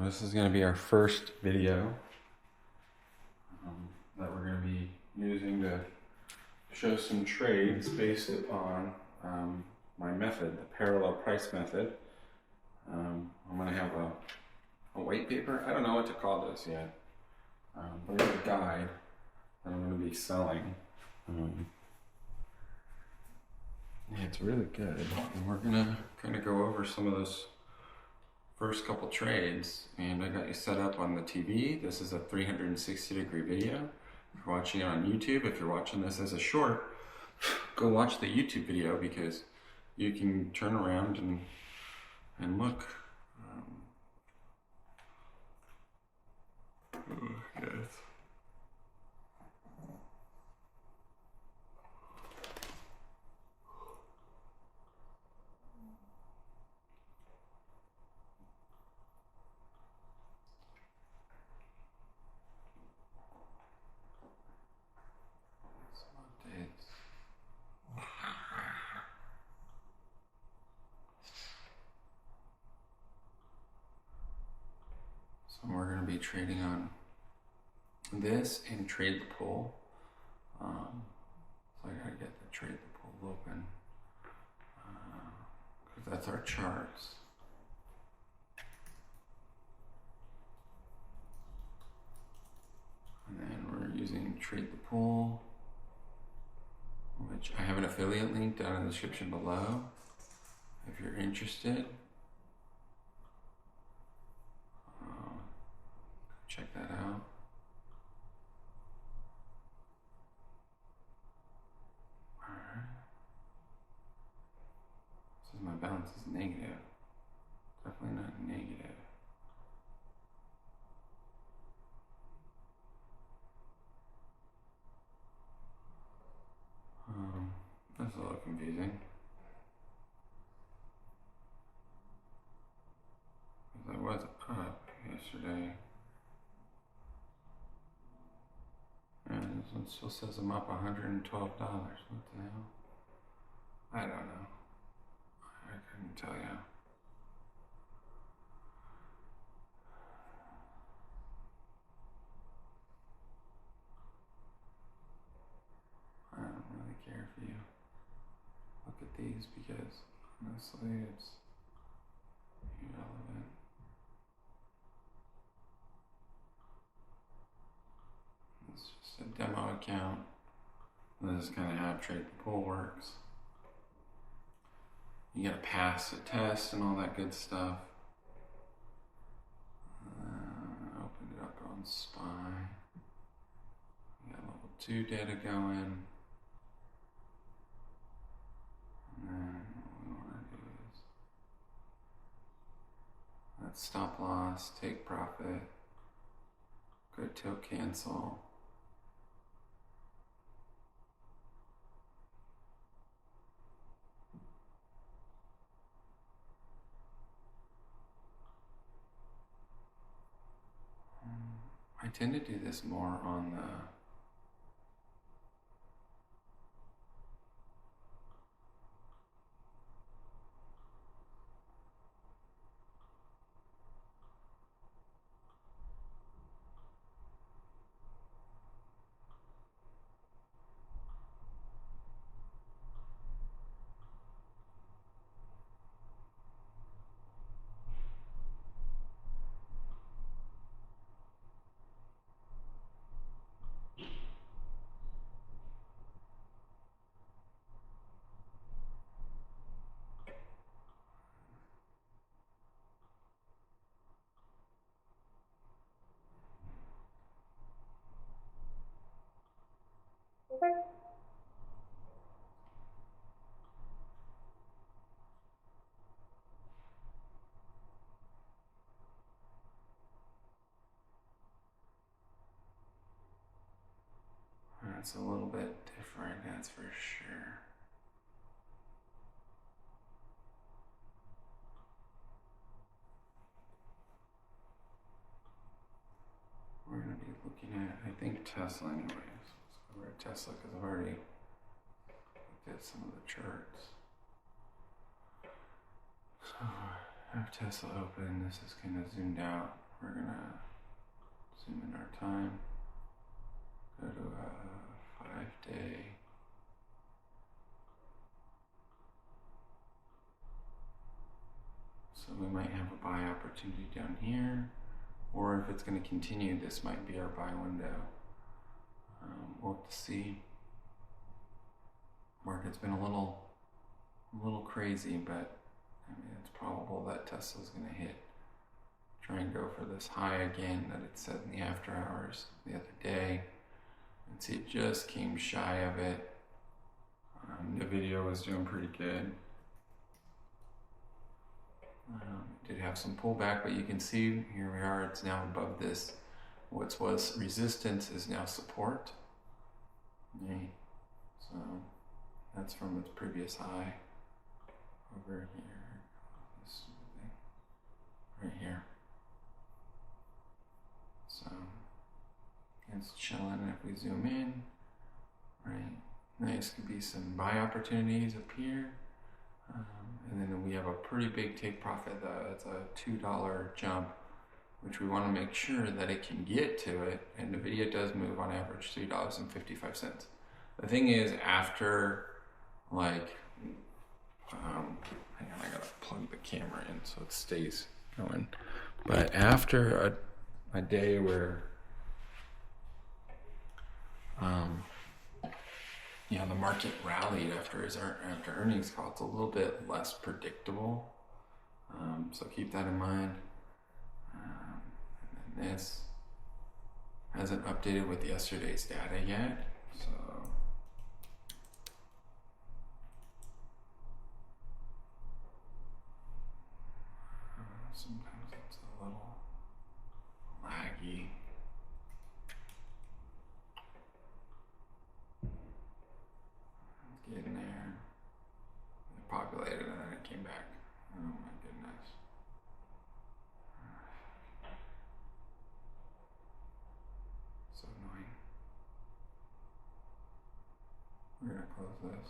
This is going to be our first video that we're going to be using to show some trades based upon my method, the parallel price method. I'm going to have a white paper. I don't know what to call this yet, but it's a guide that I'm going to be selling. Yeah, it's really good, and we're going to kind of go over some of those first couple trades, and I got you set up on the TV. This is a 360-degree video. If you're watching it on YouTube, if you're watching this as a short, go watch the YouTube video because you can turn around and look. Yes. So we're going to be trading on this and trade the pull. So I got to get the trade the pull open because that's our charts. And then we're using trade the pull, which I have an affiliate link down in the description below if you're interested. Check that out. Alright. Says my balance is negative. Definitely not negative. That's a little confusing. Because I was up yesterday. And this one still says I'm up $112. What the hell? I don't know. I couldn't tell you. I don't really care if you look at these because honestly it's irrelevant. It's just a demo account. This is kind of how trade the pull works. You gotta pass a test and all that good stuff. Opened it up on SPY. We got level 2 data going. And then what we want to do is let's stop loss, take profit, go till cancel. I tend to do this more on the It's a little bit different, that's for sure. We're going to be looking at, I think, Tesla anyways. Let's go over to Tesla because I've already looked at some of the charts. So I have Tesla open. This is kind of zoomed out. we're gonna zoom in our time, go to a 5-day. So we might have a buy opportunity down here, or if it's going to continue, this might be our buy window. We'll have to see. Market's been a little crazy, but I mean, it's probable that Tesla's going to try and go for this high again that it set in the after hours the other day. And see, it just came shy of it. The video was doing pretty good. Did have some pullback, but you can see here we are, it's now above this. What was resistance is now support. Okay. So that's from its previous high over here. This thing right here. So it's chilling. If we zoom in, right, nice, could be some buy opportunities up here. And then we have a pretty big take profit though. It's a $2 jump, which we want to make sure that it can get to it. And the video does move on average $3.55. The thing is, after like, hang on, I gotta plug the camera in so it stays going. But after a day where, the market rallied after earnings call, it's a little bit less predictable. So keep that in mind. And then this hasn't updated with yesterday's data yet. So sometimes it's a little laggy. Getting there. It populated and then it came back. Oh my goodness. So annoying. We're gonna close this.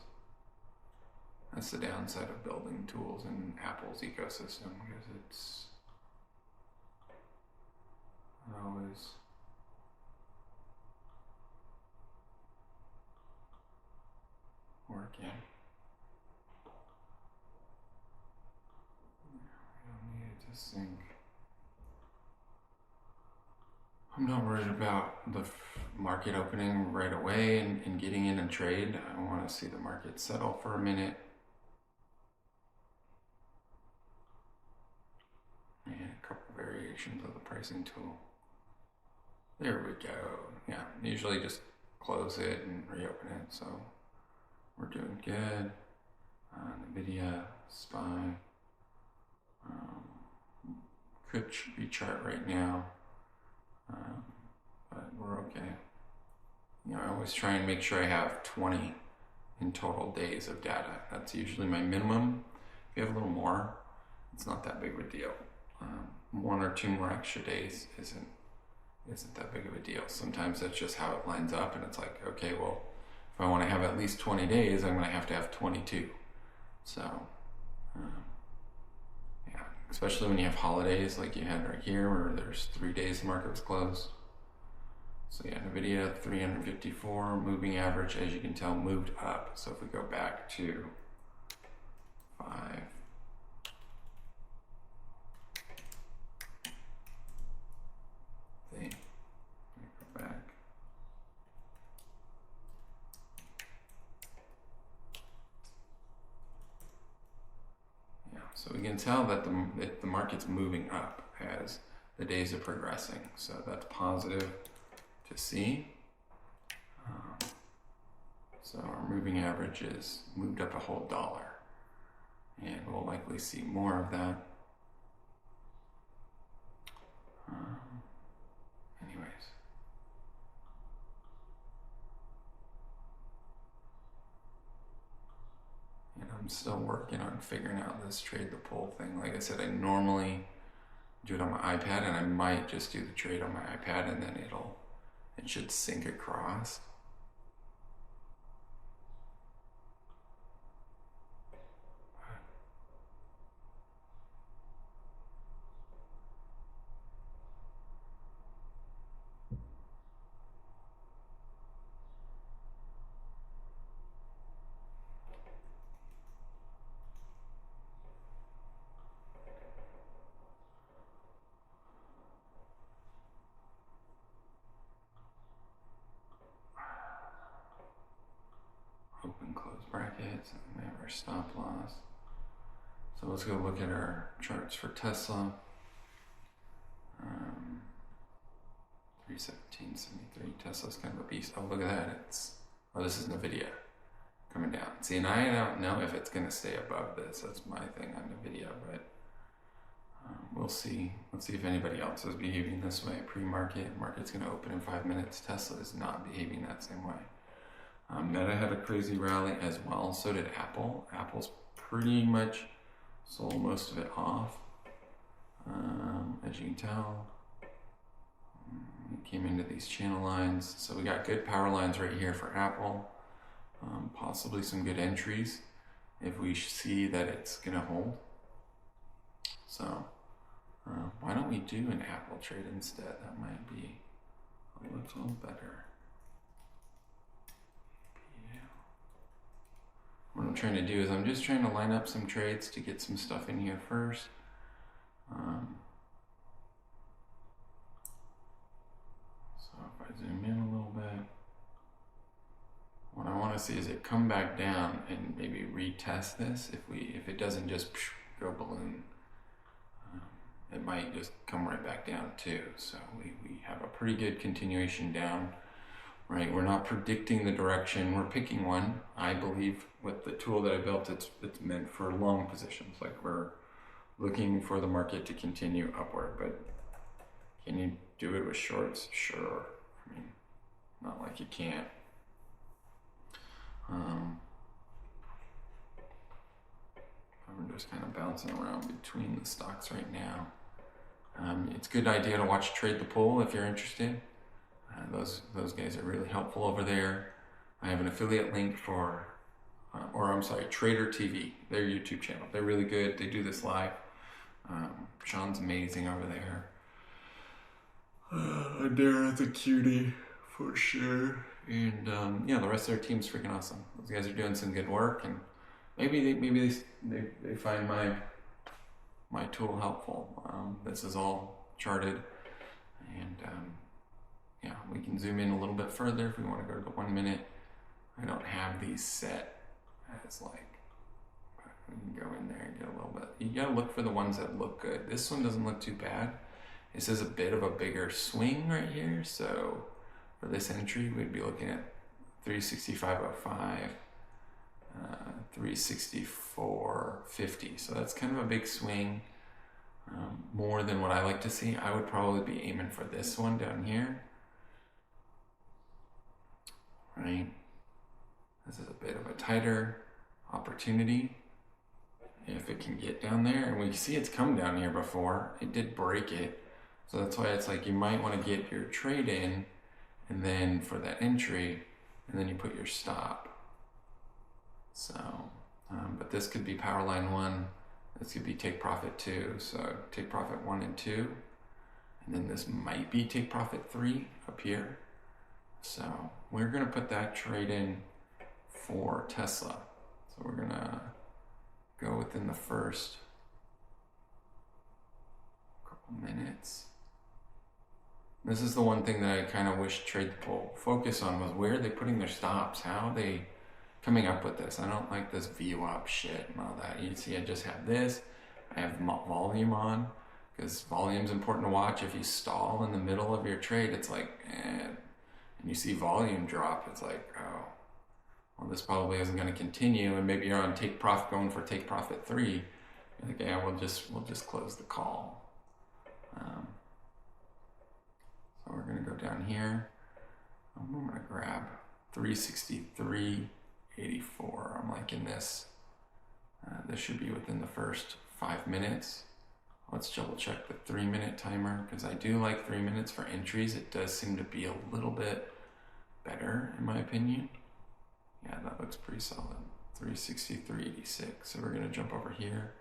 That's the downside of building tools in Apple's ecosystem, because it's always working. We don't need it to sync. I'm not worried about the market opening right away and getting in a trade. I want to see the market settle for a minute. And a couple variations of the pricing tool. There we go. Yeah, usually just close it and reopen it. So we're doing good. NVIDIA, SPY. Could be chart right now, but we're okay. I always try and make sure I have 20 in total days of data. That's usually my minimum. If you have a little more, it's not that big of a deal. 1 or 2 more extra days isn't that big of a deal. Sometimes that's just how it lines up, and it's like, okay, well, if I want to have at least 20 days, I'm going to have 22. So, yeah, especially when you have holidays like you had right here, where there's 3 days the market was closed. So yeah, NVIDIA 354, moving average, as you can tell, moved up. So if we go back to 5, go back. Yeah, so we can tell that the market's moving up as the days are progressing. So that's positive to see. So our moving average is moved up a whole $1, and we'll likely see more of that. Anyways. And I'm still working on figuring out this trade the pull thing. Like I said, I normally do it on my iPad, and I might just do the trade on my iPad, and then it should sync across. So we have our stop loss. So let's go look at our charts for Tesla. 317.73. Tesla's kind of a beast. Oh, look at that. Oh, this is NVIDIA coming down. See, and I don't know if it's going to stay above this. That's my thing on NVIDIA, but we'll see. Let's see if anybody else is behaving this way. Pre-market, market's going to open in 5 minutes. Tesla is not behaving that same way. Meta had a crazy rally as well. So did Apple. Apple's pretty much sold most of it off. As you can tell, it came into these channel lines. So we got good power lines right here for Apple. Possibly some good entries if we see that it's going to hold. So why don't we do an Apple trade instead? That might be a little better. Yeah. What I'm trying to do is I'm just trying to line up some trades to get some stuff in here first. So if I zoom in a little bit, what I want to see is it come back down and maybe retest this. If it doesn't just go balloon, it might just come right back down too. So we have a pretty good continuation down, right? We're not predicting the direction, we're picking one. I believe with the tool that I built, it's meant for long positions. Like we're looking for the market to continue upward, but can you do it with shorts? Sure. I mean, not like you can't. I'm just kind of bouncing around between the stocks right now. It's a good idea to watch Trade the Pool if you're interested. Those guys are really helpful over there. I have an affiliate link for, Trader TV, their YouTube channel. They're really good. They do this live. Sean's amazing over there. Darren's a cutie for sure. And yeah, the rest of their team's freaking awesome. Those guys are doing some good work, and maybe they find my tool helpful. This is all charted, and yeah, we can zoom in a little bit further if we want to go to the 1 minute. I don't have these set as like, we can go in there and get a little bit. You gotta look for the ones that look good. This one doesn't look too bad. This is a bit of a bigger swing right here, so for this entry, we'd be looking at 365.05, 364.50. So that's kind of a big swing, more than what I like to see. I would probably be aiming for this one down here, right? This is a bit of a tighter opportunity. If it can get down there, and we see it's come down here before, it did break it. So that's why it's like you might want to get your trade in, and then for that entry, and then you put your stop. So, but this could be power line 1, this could be take profit 2. So take profit 1 and 2, and then this might be take profit 3 up here. So we're gonna put that trade in for Tesla. So we're gonna go within the first couple minutes. This is the one thing that I kind of wish Trade the Pool focus on, was where are they putting their stops? How are they coming up with this? I don't like this VWAP shit and all that. You see, I just have this. I have volume on, because volume's important to watch. If you stall in the middle of your trade, it's like, and you see volume drop, it's like, oh, well, this probably isn't going to continue. And maybe you're on take profit, going for take profit 3. You're like, yeah, we'll just close the call. So we're going to go down here. I'm going to grab 363.84. I'm liking this. This should be within the first 5 minutes. Let's double check the 3 minute timer, because I do like 3 minutes for entries. It does seem to be a little bit better in my opinion. Yeah, that looks pretty solid. 363.86. So we're going to jump over here,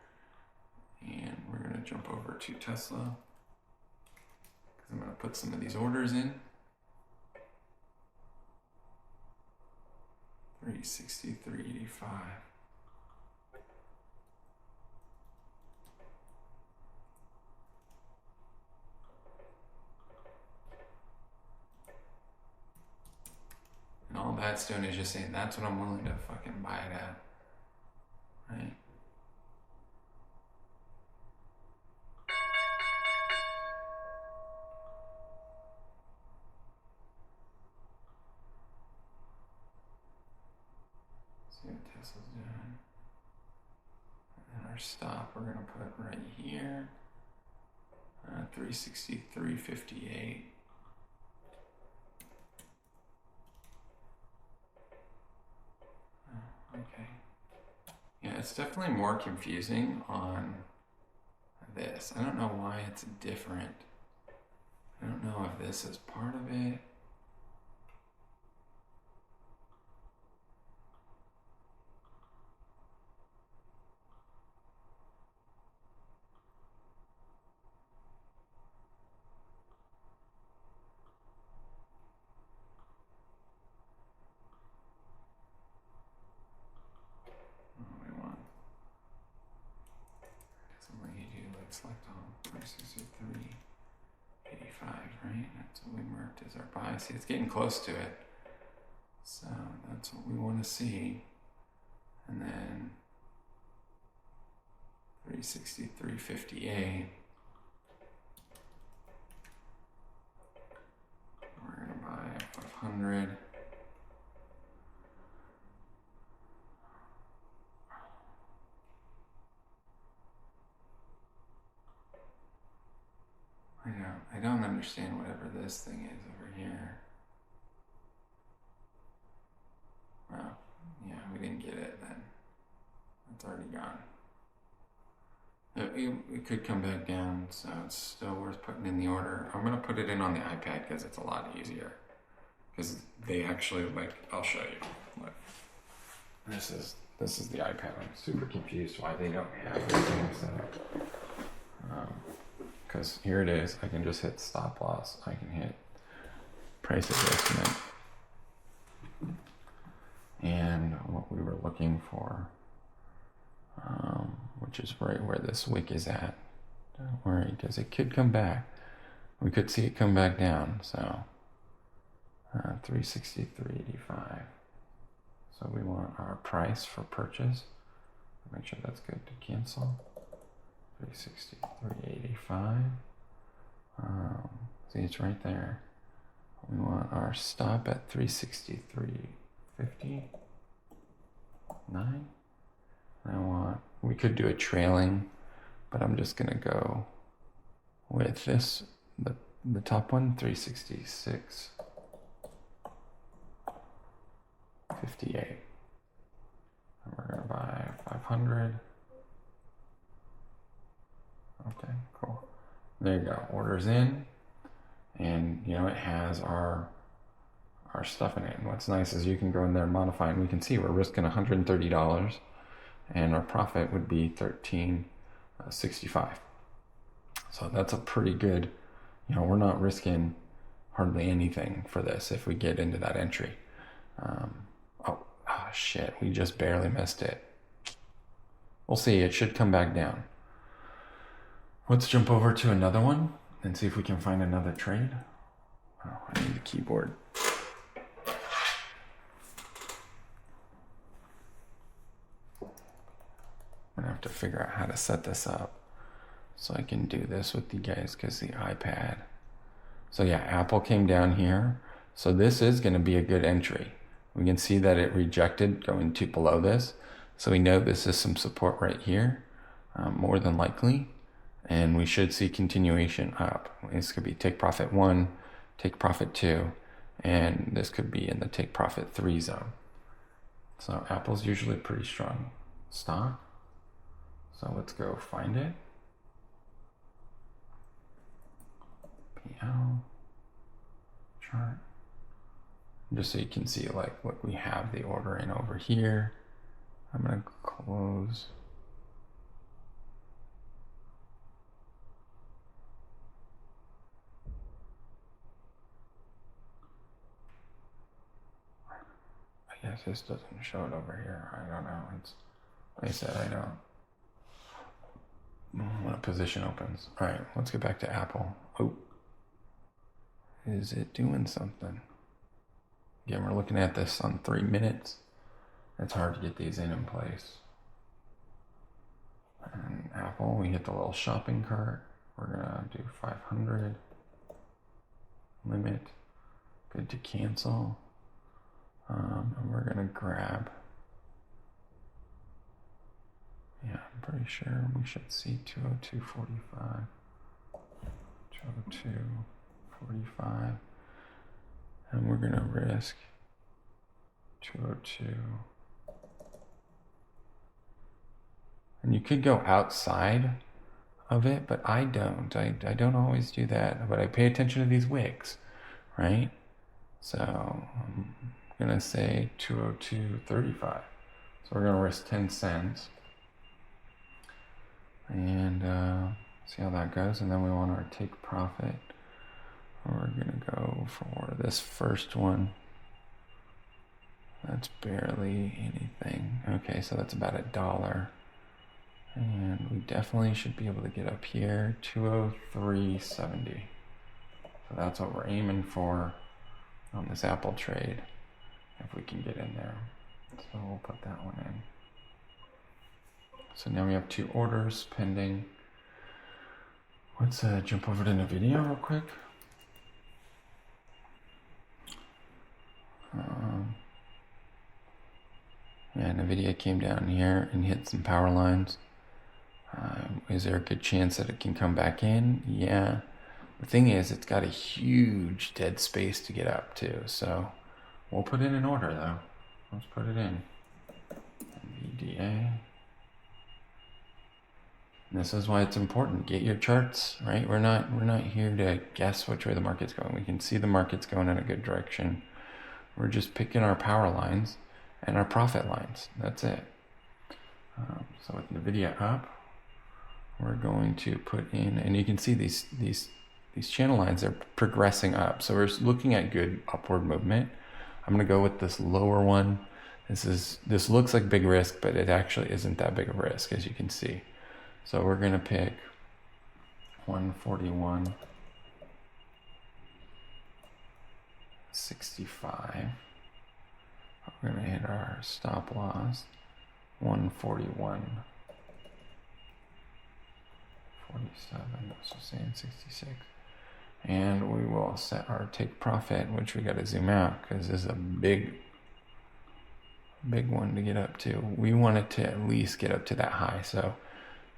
and we're going to jump over to Tesla, because I'm going to put some of these orders in. 363.85. And all that's doing is just saying that's what I'm willing to fucking buy it at. this is doing. And our stop we're going to put right here. 363.58. Okay. Yeah, it's definitely more confusing on this. I don't know why it's different. I don't know if this is part of it. Select all 363.85, right? That's what we marked as our buy. See, it's getting close to it. So that's what we want to see. And then 363.58. We're going to buy 500. I don't understand whatever this thing is over here. Well, yeah, we didn't get it then. It's already gone. It could come back down, so it's still worth putting in the order. I'm going to put it in on the iPad because it's a lot easier. Because they actually, I'll show you. Look, this is the iPad. I'm super confused why they don't have everything set up. Because here it is, I can just hit stop loss, I can hit price adjustment, and what we were looking for, which is right where this wick is at. Don't worry, because it could come back. We could see it come back down, so 363.85. So we want our price for purchase. Make sure that's good to cancel. 363.85. See, it's right there. We want our stop at 363.59. We could do a trailing, but I'm just gonna go with this, the top one, 366.58. And we're gonna buy 500. Okay, cool. There you go. Orders in, and it has our stuff in it. And what's nice is you can go in there and modify, and we can see we're risking $130, and our profit would be $13.65. So that's a pretty good. We're not risking hardly anything for this if we get into that entry. Shit, we just barely missed it. We'll see. It should come back down. Let's jump over to another one and see if we can find another trade. Oh, I need the keyboard. I'm gonna have to figure out how to set this up so I can do this with you guys because the iPad. So yeah, Apple came down here. So this is gonna be a good entry. We can see that it rejected going to below this. So we know this is some support right here, more than likely. And we should see continuation up. This could be take profit 1, take profit 2, and this could be in the take profit 3 zone. So Apple's usually a pretty strong stock. So let's go find it. PL chart. Just so you can see, look, we have the order in over here. I'm gonna close. I guess this doesn't show it over here. I don't know. Like I said, I don't. When a position opens. All right, let's get back to Apple. Oh, is it doing something? Again, we're looking at this on 3 minutes. It's hard to get these in place. And Apple, we hit the little shopping cart. We're gonna do 500. Limit. Good to cancel. And we're gonna grab Yeah, I'm pretty sure we should see 202.45, 202.45, and we're gonna risk 202. And you could go outside of it, but I don't. I don't always do that, but I pay attention to these wicks, right? So I'm gonna say 202.35. So we're gonna risk 10 cents and see how that goes. And then we want our take profit. We're gonna go for this first one. That's barely anything. Okay, so that's about $1. And we definitely should be able to get up here, 203.70. So that's what we're aiming for on this Apple trade, if we can get in there. So we'll put that one in. So now we have 2 orders pending. Let's jump over to NVIDIA real quick. Yeah, NVIDIA came down here and hit some power lines. Is there a good chance that it can come back in? Yeah. The thing is, it's got a huge dead space to get up to. So we'll put in an order though. Let's put it in. NVIDIA. This is why it's important. Get your charts, right? We're not here to guess which way the market's going. We can see the market's going in a good direction. We're just picking our power lines and our profit lines. That's it. So with NVIDIA up, we're going to put in, and you can see these channel lines are progressing up. So we're looking at good upward movement. I'm going to go with this lower one. This looks like big risk, but it actually isn't that big of a risk, as you can see. So we're going to pick 141.65. We're going to hit our stop loss, 141.47, so saying 66. And we will set our take profit, which we got to zoom out because this is a big one to get up to. We want it to at least get up to that high. So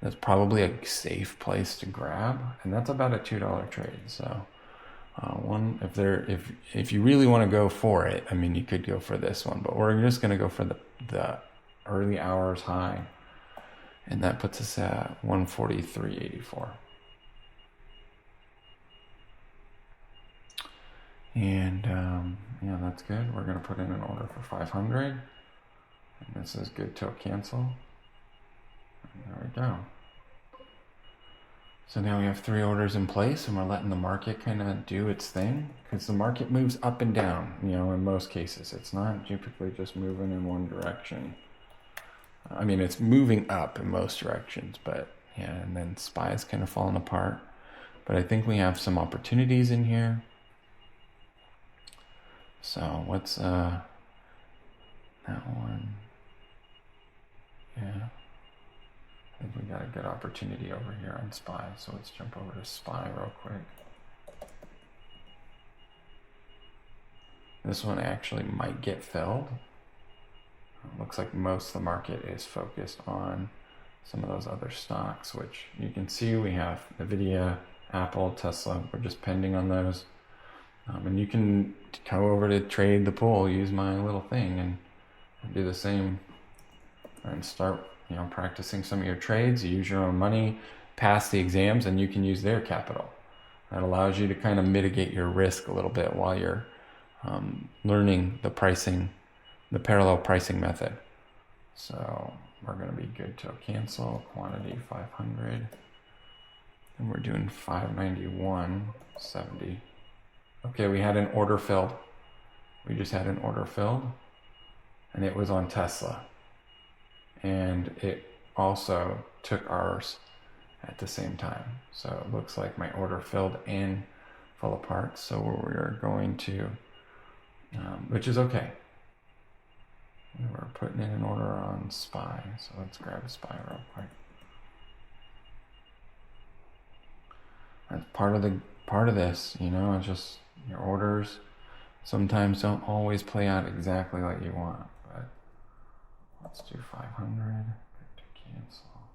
that's probably a safe place to grab. And that's about a $2 trade. So if you really want to go for it, I mean, you could go for this one, but we're just going to go for the early hours high. And that puts us at 143.84. And yeah, that's good. We're going to put in an order for 500. And this is good till cancel. And there we go. So now we have 3 orders in place, and we're letting the market kind of do its thing, because the market moves up and down, in most cases. It's not typically just moving in one direction. I mean, it's moving up in most directions, but yeah, and then SPY is kind of falling apart. But I think we have some opportunities in here. So what's that one? Yeah. I think we got a good opportunity over here on SPY. So let's jump over to SPY real quick. This one actually might get filled. It looks like most of the market is focused on some of those other stocks, which you can see we have NVIDIA, Apple, Tesla. We're just pending on those. And you can go over to trade the pool, use my little thing, and do the same and start practicing some of your trades. You use your own money, pass the exams, and you can use their capital. That allows you to kind of mitigate your risk a little bit while you're learning the pricing, the parallel pricing method. So we're going to be good till cancel, quantity 500, and we're doing 591.70. Okay, we had an order filled. We just had an order filled, and it was on Tesla. And it also took ours at the same time. So it looks like my order filled and fell apart. So we're going to, which is okay. We're putting in an order on SPY. So let's grab a SPY real quick. That's part of this, it's just your orders sometimes don't always play out exactly like you want. But let's do 500, good to cancel.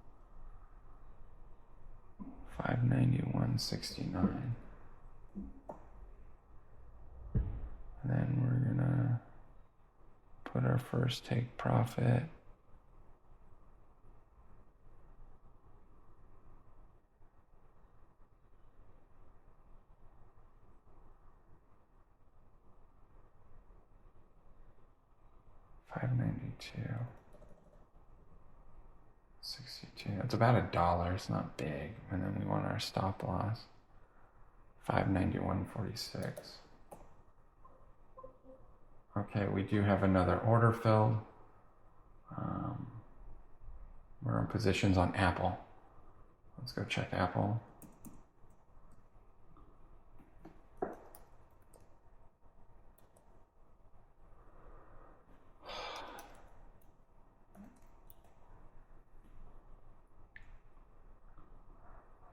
591.69. And then we're gonna put our first take profit. $592.62. It's about $1. It's not big. And then we want our stop loss. $591.46. Okay, we do have another order filled. We're in positions on Apple. Let's go check Apple.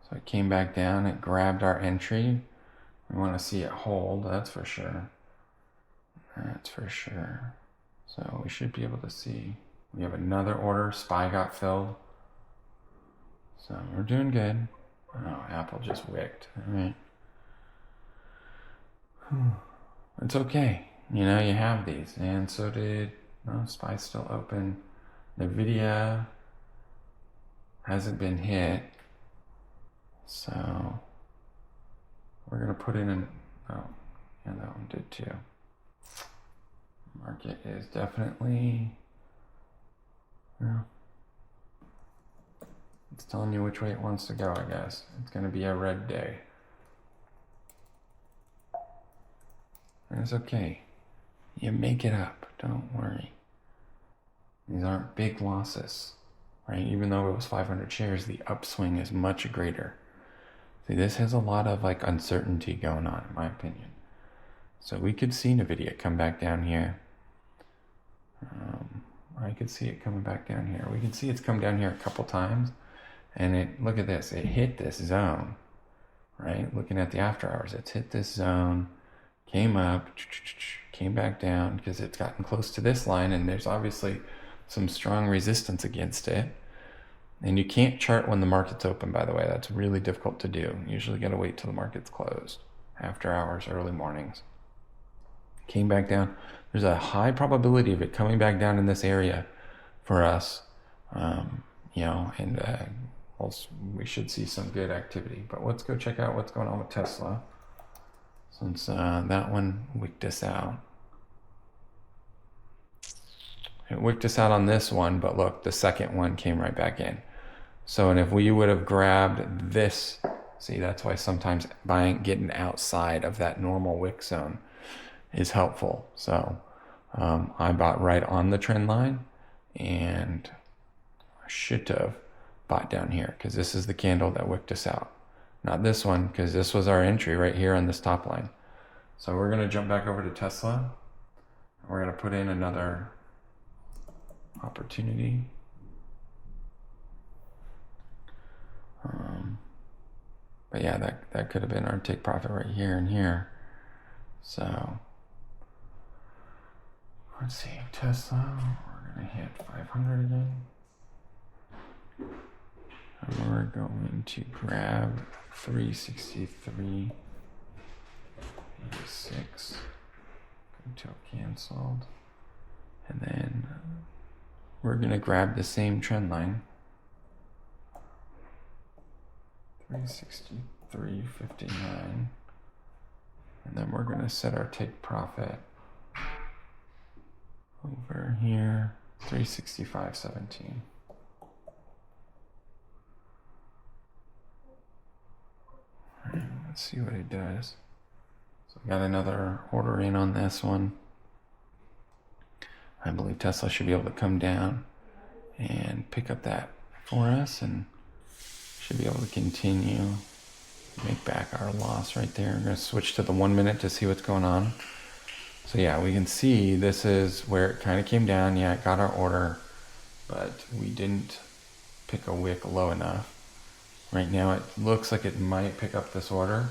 So it came back down, it grabbed our entry. We want to see it hold, that's for sure. That's for sure. So we should be able to see. We have another order, SPY got filled. So we're doing good. Oh, Apple just wicked. All right. It's okay. You know, you have these. And so did, no, SPY's still open. NVIDIA hasn't been hit. So we're going to put in oh, yeah, that one did too. Market is definitely, yeah, it's telling you which way it wants to go, I guess. It's going to be a red day. And it's okay. You make it up. Don't worry. These aren't big losses, right? Even though it was 500 shares, the upswing is much greater. See, this has a lot of like uncertainty going on, in my opinion. So we could see NVIDIA come back down here. I could see it coming back down here. We can see it's come down here a couple times. And it, look at this, it hit this zone, right? Looking at the after hours, it's hit this zone, came up, came back down because it's gotten close to this line, and there's obviously some strong resistance against it. And you can't chart when the market's open, by the way. That's really difficult to do. You usually got to wait till the market's closed, after hours, early mornings. Came back down. There's a high probability of it coming back down in this area for us, you know, and also we should see some good activity. But let's go check out what's going on with Tesla, since that one wicked us out. It wicked us out on this one, but look, the second one came right back in. So, and if we would have grabbed this, see, that's why sometimes getting outside of that normal wick zone is helpful. So I bought right on the trend line, and I should have bought down here because this is the candle that wicked us out. Not this one, because this was our entry right here on this top line. So we're going to jump back over to Tesla. We're going to put in another opportunity. But yeah, that could have been our take profit right here and here. So let's see, Tesla, we're going to hit 500 again. And we're going to grab 363.86 until canceled. And then we're going to grab the same trend line, 363.59. And then we're going to set our take profit over here, 365.17. Right, let's see what it does. So we got another order in on this one. I believe Tesla should be able to come down and pick up that for us, and should be able to continue make back our loss right there. I'm going to switch to the 1 minute to see what's going on. So yeah, we can see this is where it kind of came down. Yeah, it got our order, but we didn't pick a wick low enough. Right now it looks like it might pick up this order.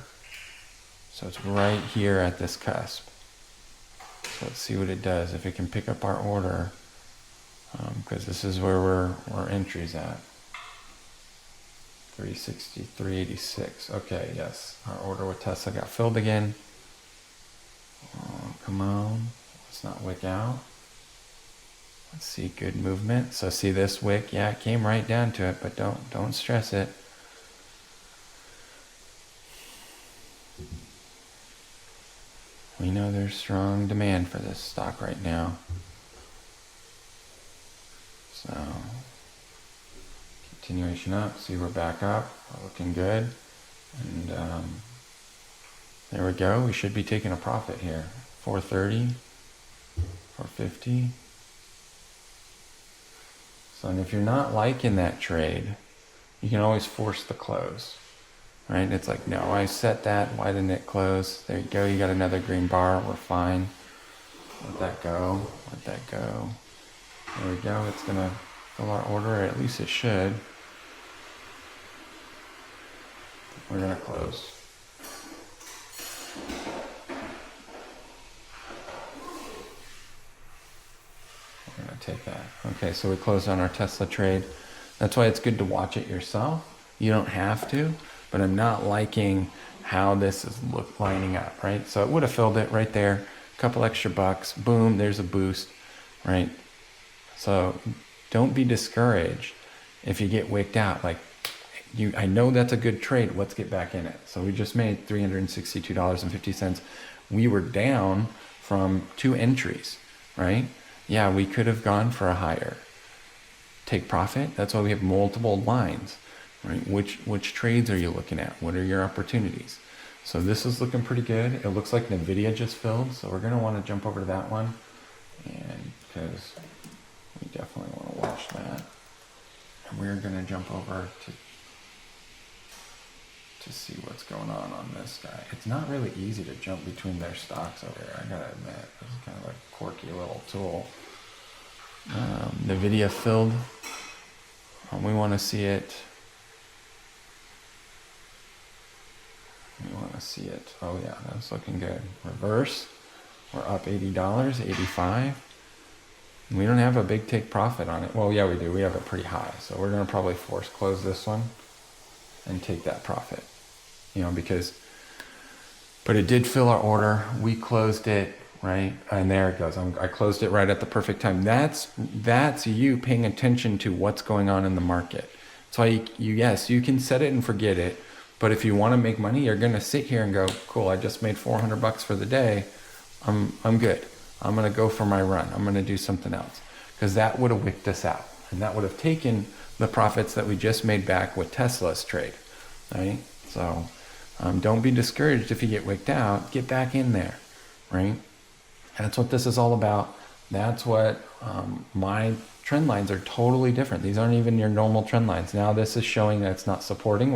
So it's right here at this cusp. So let's see what it does, if it can pick up our order, because this is where our entry's at. 360, 386. Okay, yes. Our order with Tesla got filled again. Oh, come on. Let's not wick out. Let's see, good movement. So see this wick? Yeah, it came right down to it, but don't stress it. We know there's strong demand for this stock right now. So continuation up. See, we're back up. We're looking good. And there we go. We should be taking a profit here. 430, 450. So, and if you're not liking that trade, you can always force the close, right? It's like, no, I set that. Why didn't it close? There you go. You got another green bar. We're fine. Let that go. Let that go. There we go. It's going to fill our order, or at least it should. We're going to close. We're going to take that. Okay, so we closed on our Tesla trade. That's why it's good to watch it yourself. You don't have to, but I'm not liking how this is lining up, right? So it would have filled it right there. A couple extra bucks. Boom, there's a boost, right? So don't be discouraged if you get wicked out. Like, I know that's a good trade. Let's get back in it. So we just made $362.50. We were down from 2 entries, right? Yeah, we could have gone for a higher take profit. That's why we have multiple lines, right? Which trades are you looking at? What are your opportunities? So this is looking pretty good. It looks like Nvidia just filled, so we're going to want to jump over to that one, and because we definitely want to watch that. And we're going to jump over to see what's going on this guy. It's not really easy to jump between their stocks over here, I gotta admit. This is kind of a quirky little tool. Nvidia filled. We want to see it. We want to see it. Oh yeah, that's looking good. Reverse. We're up $80, 85. We don't have a big take profit on it. Well, yeah, we do. We have it pretty high. So we're going to probably force close this one and take that profit. You know, but it did fill our order. We closed it, right? And there it goes. I closed it right at the perfect time. That's you paying attention to what's going on in the market. That's why yes, you can set it and forget it. But if you want to make money, you're going to sit here and go, cool, I just made $400 for the day. I'm good. I'm going to go for my run. I'm going to do something else. Because that would have wicked us out. And that would have taken the profits that we just made back with Tesla's trade, right? So don't be discouraged if you get wicked out. Get back in there, right? That's what this is all about. That's what my trend lines are totally different. These aren't even your normal trend lines. Now this is showing that it's not supporting,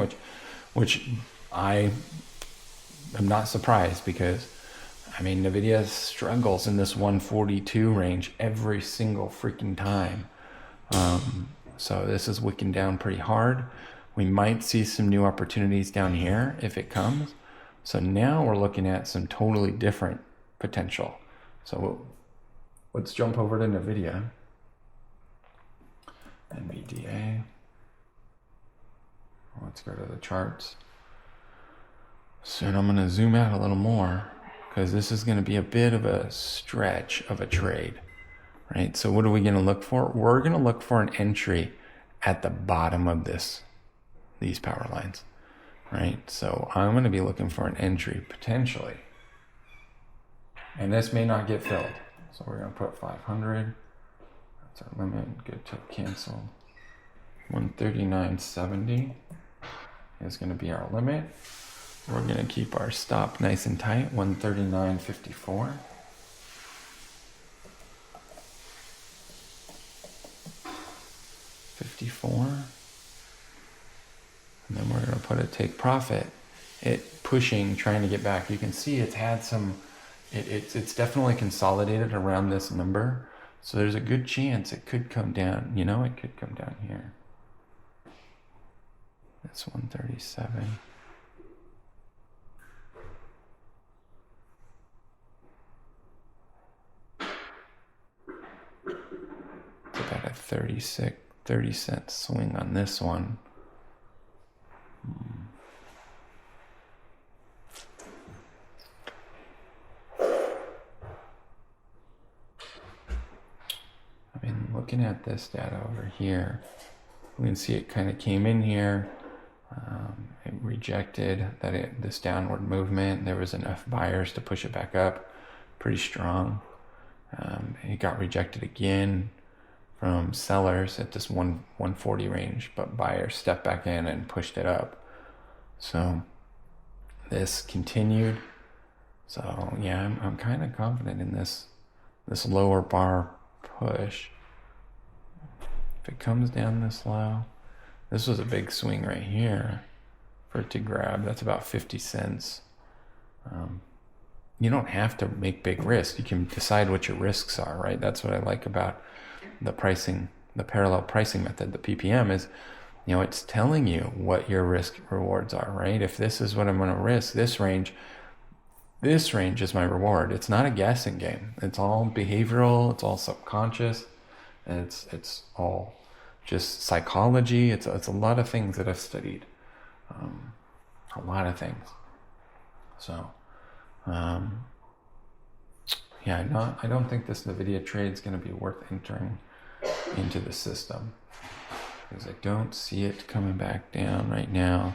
which I am not surprised, because I mean, Nvidia struggles in this 142 range every single freaking time. So this is wicking down pretty hard. We might see some new opportunities down here if it comes. So now we're looking at some totally different potential. So let's jump over to Nvidia. NVDA. Let's go to the charts. So I'm going to zoom out a little more, because this is going to be a bit of a stretch of a trade, right? So what are we going to look for? We're going to look for an entry at the bottom of these power lines, right? So I'm going to be looking for an entry potentially, and this may not get filled. So we're going to put 500. That's our limit. Good to cancel. 139.70 is going to be our limit. We're going to keep our stop nice and tight, 139.54. And then we're going to put a take profit. It pushing, trying to get back. You can see it's had some, it's definitely consolidated around this number. So there's a good chance it could come down. You know, it could come down here. That's 137. It's about a 30 cent swing on this one. looking at this data over here, we can see it kind of came in here. It rejected this downward movement. There was enough buyers to push it back up pretty strong. It got rejected again from sellers at this 140 range, but buyers stepped back in and pushed it up. So this continued. So yeah, I'm kind of confident in this lower bar push. If it comes down this low, this was a big swing right here for it to grab. That's about 50 cents. You don't have to make big risks. You can decide what your risks are, right? That's what I like about the pricing, the parallel pricing method, the PPM, is, you know, it's telling you what your risk rewards are, right? If this is what I'm going to risk, this range is my reward. It's not a guessing game. It's all behavioral. It's all subconscious. And it's all just psychology. It's a lot of things that I've studied. A lot of things. So, yeah, I don't think this NVIDIA trade is going to be worth entering into the system, because I don't see it coming back down right now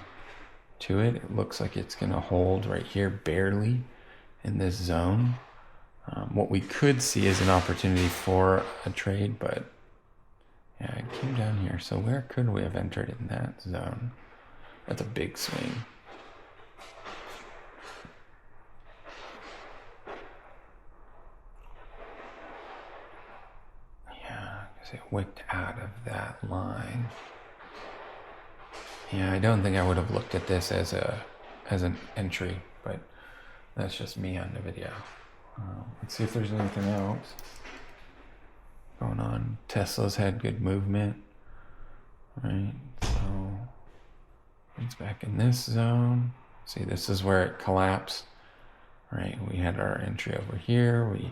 to it. It looks like it's going to hold right here, barely in this zone. What we could see is an opportunity for a trade, but yeah, it came down here. So where could we have entered in that zone? That's a big swing. Yeah, because it wicked out of that line. Yeah, I don't think I would have looked at this as an entry, but that's just me on the video. Let's see if there's anything else going on. Tesla's had good movement, right? So it's back in this zone. See, this is where it collapsed, right? We had our entry over here. We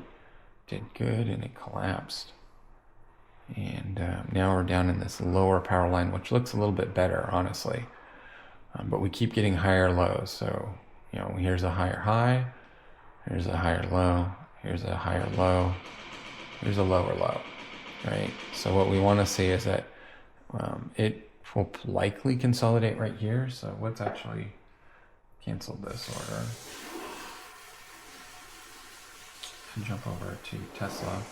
did good and it collapsed. And now we're down in this lower power line, which looks a little bit better, honestly. But we keep getting higher lows. So, you know, here's a higher high. Here's a higher low, here's a higher low, here's a lower low, right? So what we want to see is that it will likely consolidate right here. So let's actually cancel this order and jump over to Tesla.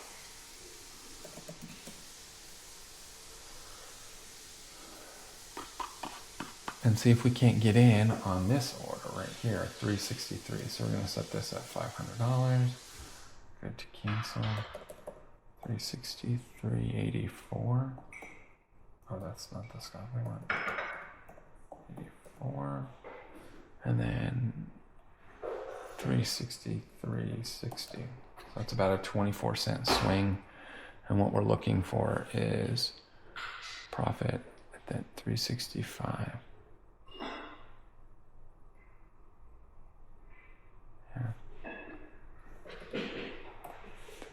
And see if we can't get in on this order right here, 363. So we're going to set this at $500. Good to cancel. 363.84. Oh, that's not the stop we want. 84. And then 363.60. So that's about a 24-cent swing. And what we're looking for is profit at that 365.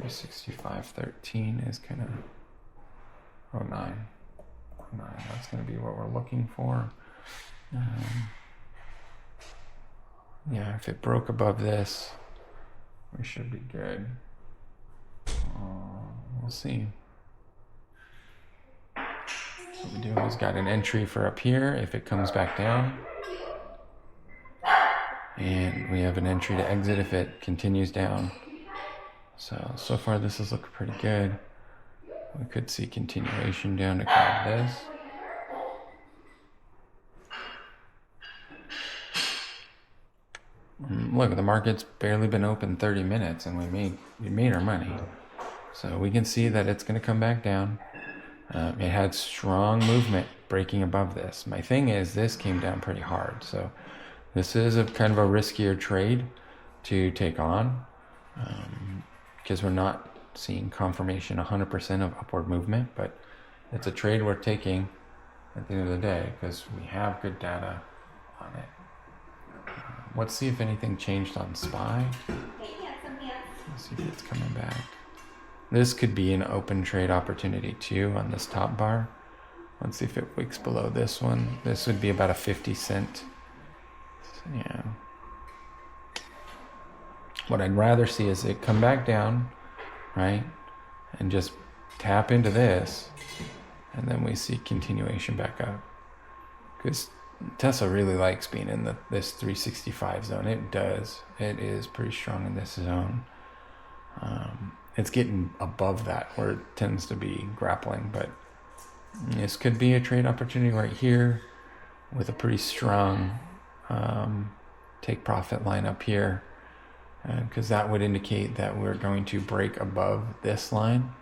365.13 is kind of 09. That's going to be what we're looking for. Yeah, if it broke above this, we should be good. We'll see. What we do is got an entry for up here if it comes back down. And we have an entry to exit if it continues down. So far this is looking pretty good. We could see continuation down to grab this. Look, the market's barely been open 30 minutes and we made our money. So we can see that it's going to come back down. It had strong movement breaking above this. My thing is this came down pretty hard. So this is a kind of a riskier trade to take on. Because we're not seeing confirmation 100% of upward movement, but it's a trade we're taking at the end of the day because we have good data on it. Let's see if anything changed on SPY. Let's see if it's coming back. This could be an open trade opportunity too on this top bar. Let's see if it wicks below this one. This would be about a 50-cent. So, yeah. What I'd rather see is it come back down, right? And just tap into this, and then we see continuation back up. Because Tesla really likes being in this 365 zone. It does. It is pretty strong in this zone. It's getting above that where it tends to be grappling, but this could be a trade opportunity right here with a pretty strong take profit line up here, because that would indicate that we're going to break above this line,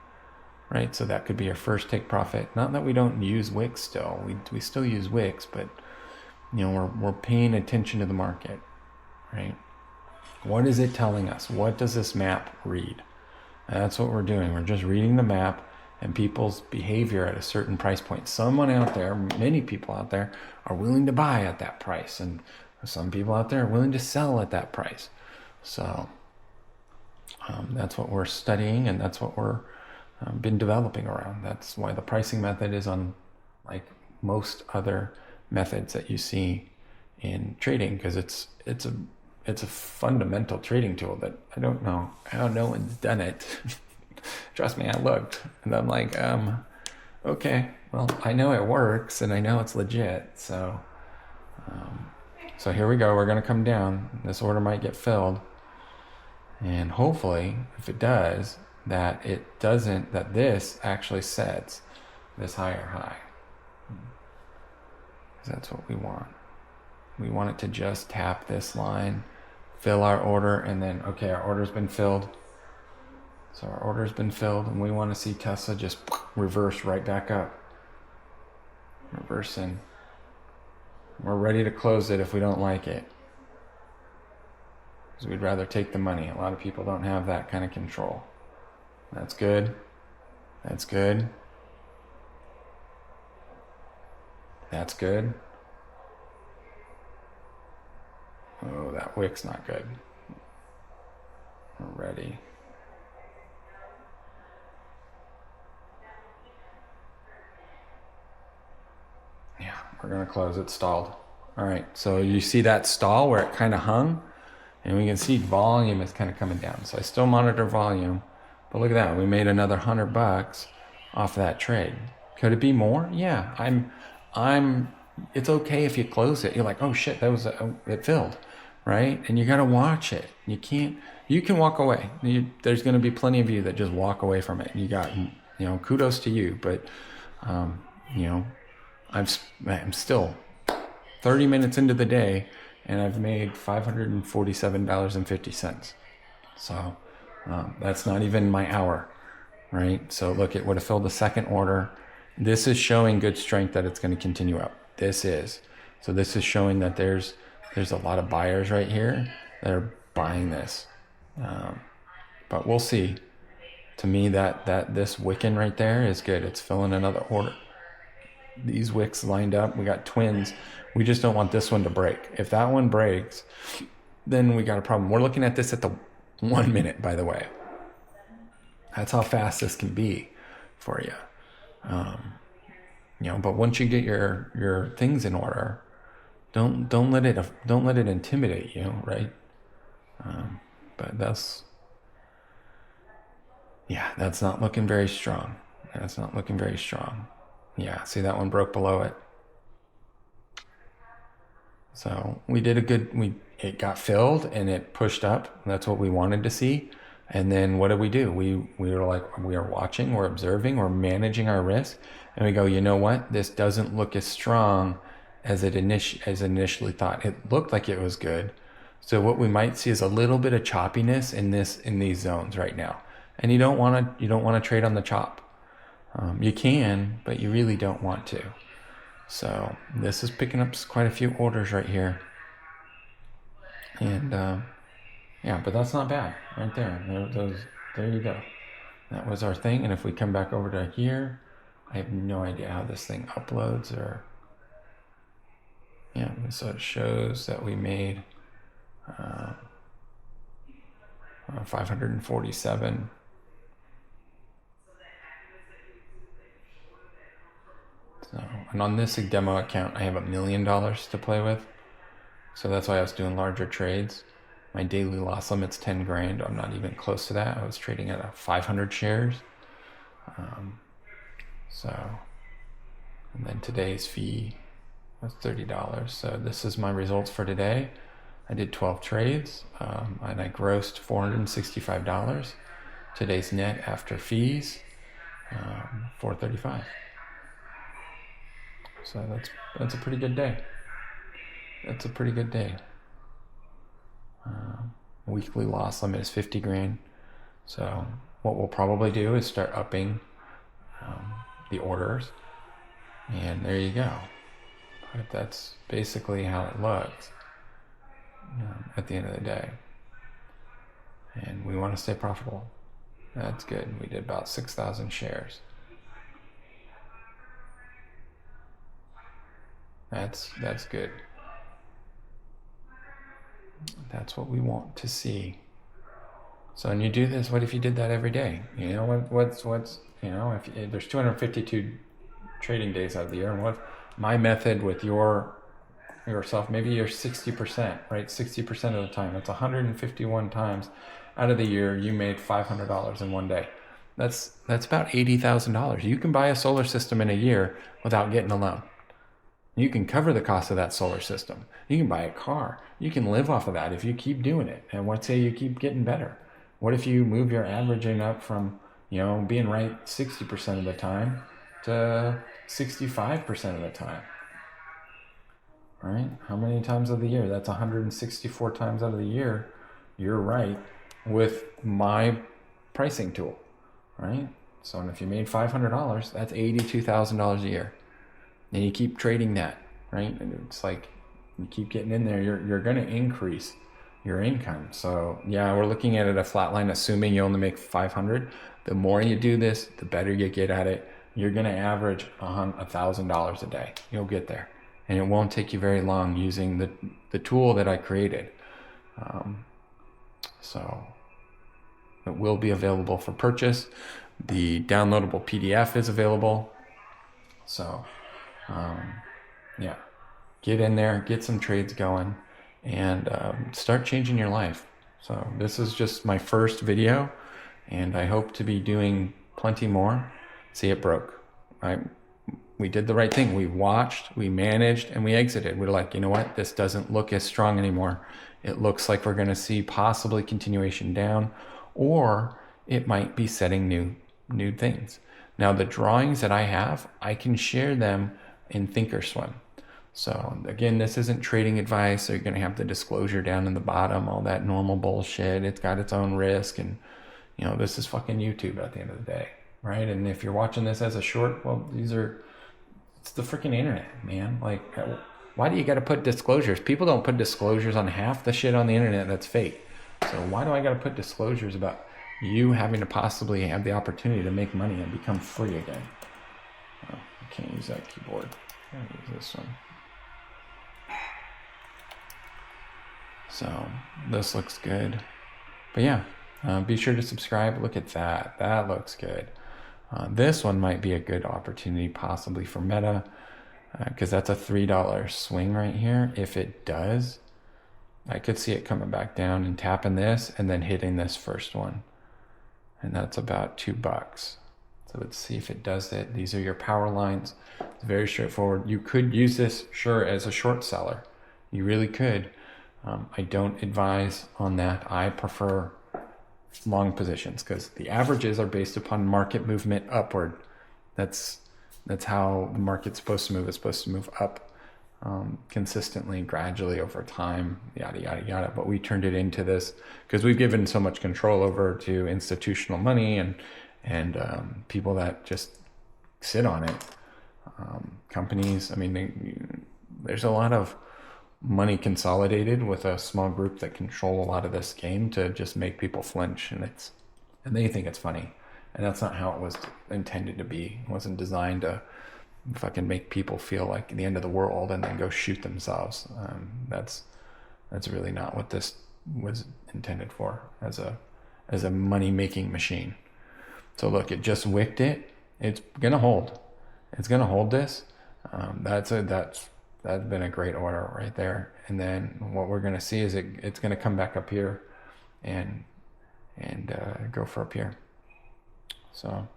right? So that could be our first take profit. Not that we don't use wicks still. We still use wicks, but we're paying attention to the market, right? What is it telling us? What does this map read? And that's what we're doing. We're just reading the map and people's behavior at a certain price point. Someone out there, many people out there, are willing to buy at that price, and some people out there are willing to sell at that price. So that's what we're studying, and that's what we're been developing around. That's why the pricing method is unlike most other methods that you see in trading, because it's a fundamental trading tool that I don't know how no one's done it. Trust me, I looked, and I'm like, okay, well, I know it works, and I know it's legit. So here we go. We're going to come down. This order might get filled, and hopefully, if it does, that this actually sets this higher high. That's what we want. We want it to just tap this line, fill our order, and then, okay, our order's been filled. So our order's been filled, and we want to see Tesla just reverse right back up. Reversing. We're ready to close it if we don't like it, because we'd rather take the money. A lot of people don't have that kind of control. That's good. That's good. That's good. Oh, that wick's not good. We're ready. Yeah, we're going to close it. Stalled. All right, so you see that stall where it kind of hung? And we can see volume is kind of coming down. So I still monitor volume. But look at that. We made another $100 off that trade. Could it be more? Yeah, it's okay if you close it. You're like, oh shit, it filled, right? And you got to watch it. You can walk away. There's going to be plenty of you that just walk away from it. You got, kudos to you. But, I'm still 30 minutes into the day, and I've made $547.50. So that's not even my hour, right? So look, it would have filled the second order. This is showing good strength that it's going to continue up. This is showing that there's a lot of buyers right here that are buying this. But we'll see. To me, that this wicking right there is good. It's filling another order. These wicks lined up. We got twins. We just don't want this one to break. If that one breaks, then we got a problem. We're looking at this at the 1 minute, by the way. That's how fast this can be for you. But once you get your things in order, don't let it intimidate you, right? But that's not looking very strong. That's not looking very strong. Yeah, see that one broke below it. So we did it got filled and it pushed up. That's what we wanted to see. And then what did we do? We were like, we are watching, we're observing, we're managing our risk. And we go, you know what? This doesn't look as strong as initially thought. It looked like it was good. So what we might see is a little bit of choppiness in these zones right now. And you don't want to trade on the chop. You can, but you really don't want to. So this is picking up quite a few orders right here. And but that's not bad right there. There you go. That was our thing. And if we come back over to here, I have no idea how this thing uploads or. Yeah, so it shows that we made 547. So, and on this demo account, I have $1 million to play with. So that's why I was doing larger trades. My daily loss limit's 10 grand. I'm not even close to that. I was trading at 500 shares. So, and then today's fee was $30. So this is my results for today. I did 12 trades, and I grossed $465. Today's net after fees, $435. So that's a pretty good day. That's a pretty good day. Weekly loss limit is 50 grand. So what we'll probably do is start upping the orders, and there you go. But that's basically how it looks at the end of the day. And we want to stay profitable. That's good. We did about 6,000 shares. That's good. That's what we want to see. So when you do this, what if you did that every day? You know, what's you know, if there's 252 trading days out of the year, and what my method with yourself, maybe you're 60%, right? 60% of the time. That's 151 times out of the year you made $500 in one day. That's about $80,000. You can buy a solar system in a year without getting a loan. You can cover the cost of that solar system. You can buy a car. You can live off of that if you keep doing it. And let's say you keep getting better. What if you move your averaging up from, you know, being right 60% of the time to 65% of the time? Right? How many times of the year? That's 164 times out of the year you're right with my pricing tool, right? So if you made $500, that's $82,000 a year. And you keep trading that, right? And it's like you keep getting in there, you're going to increase your income. So yeah, we're looking at it a flat line, assuming you only make 500. The more you do this, the better you get at it. You're going to average $1,000 a day. You'll get there, and it won't take you very long using the tool that I created. So it will be available for purchase. The downloadable PDF is available. So yeah, get in there, get some trades going, and start changing your life. So this is just my first video, and I hope to be doing plenty more. See, it broke. We did the right thing. We watched, we managed, and we exited. We're like, you know what? This doesn't look as strong anymore. It looks like we're going to see possibly continuation down, or it might be setting new things. Now, the drawings that I have, I can share them in Thinkorswim. So again, this isn't trading advice. So you're going to have the disclosure down in the bottom, all that normal bullshit. It's got its own risk, and you know, this is fucking YouTube at the end of the day, right? And if you're watching this as a short, well, it's the freaking internet, man. Like, why do you got to put disclosures? People don't put disclosures on half the shit on the internet that's fake. So why do I got to put disclosures about you having to possibly have the opportunity to make money and become free again? Oh, I can't use that keyboard. I'll use this one. So this looks good. But yeah, be sure to subscribe. Look at that. That looks good. This one might be a good opportunity possibly for Meta, because that's a $3 swing right here. If it does, I could see it coming back down and tapping this and then hitting this first one. And that's about $2. So let's see if it does that. These are your power lines. It's very straightforward. You could use this, sure, as a short seller. You really could. I don't advise on that. I prefer long positions because the averages are based upon market movement upward. That's how the market's supposed to move. It's supposed to move up consistently, gradually over time, yada, yada, yada. But we turned it into this because we've given so much control over to institutional money and people that just sit on it. Companies, I mean, there's a lot of money consolidated with a small group that control a lot of this game to just make people flinch, and they think it's funny, and that's not how it was intended to be. It wasn't designed to fucking make people feel like the end of the world and then go shoot themselves. That's really not what this was intended for, as a money making machine. So look, it just wicked it. It's gonna hold. It's gonna hold this. That's been a great order right there. And then what we're gonna see is it's gonna come back up here and go for up here. So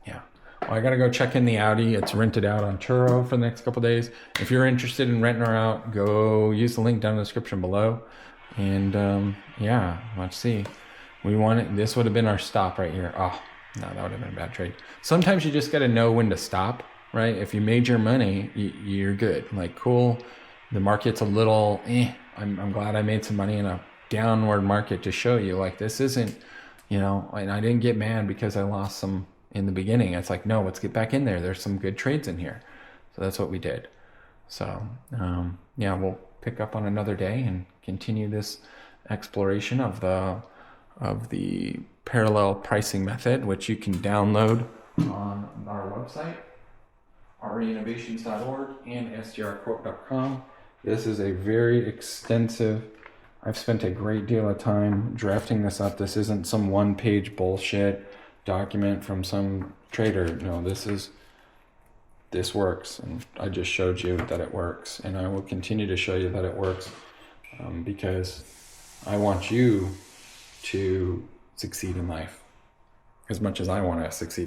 Yeah. Well, I got to go check in the Audi. It's rented out on Turo for the next couple days. If you're interested in renting her out, go use the link down in the description below. And yeah, let's see. We want it. This would have been our stop right here. Oh, no, that would have been a bad trade. Sometimes you just got to know when to stop, right? If you made your money, you're good. Like, cool. The market's a little, I'm glad I made some money in a downward market to show you, like, this isn't, you know, and I didn't get mad because I lost some in the beginning. It's like, no, let's get back in there. There's some good trades in here. So that's what we did. So, yeah, we'll pick up on another day and continue this exploration of the parallel pricing method, which you can download on our website, reinnovations.org and strquote.com. This is a very extensive, I've spent a great deal of time drafting this up. This isn't some one-page bullshit document from some trader. No, this works, and I just showed you that it works, and I will continue to show you that it works, because I want you to succeed in life as much as I want to succeed.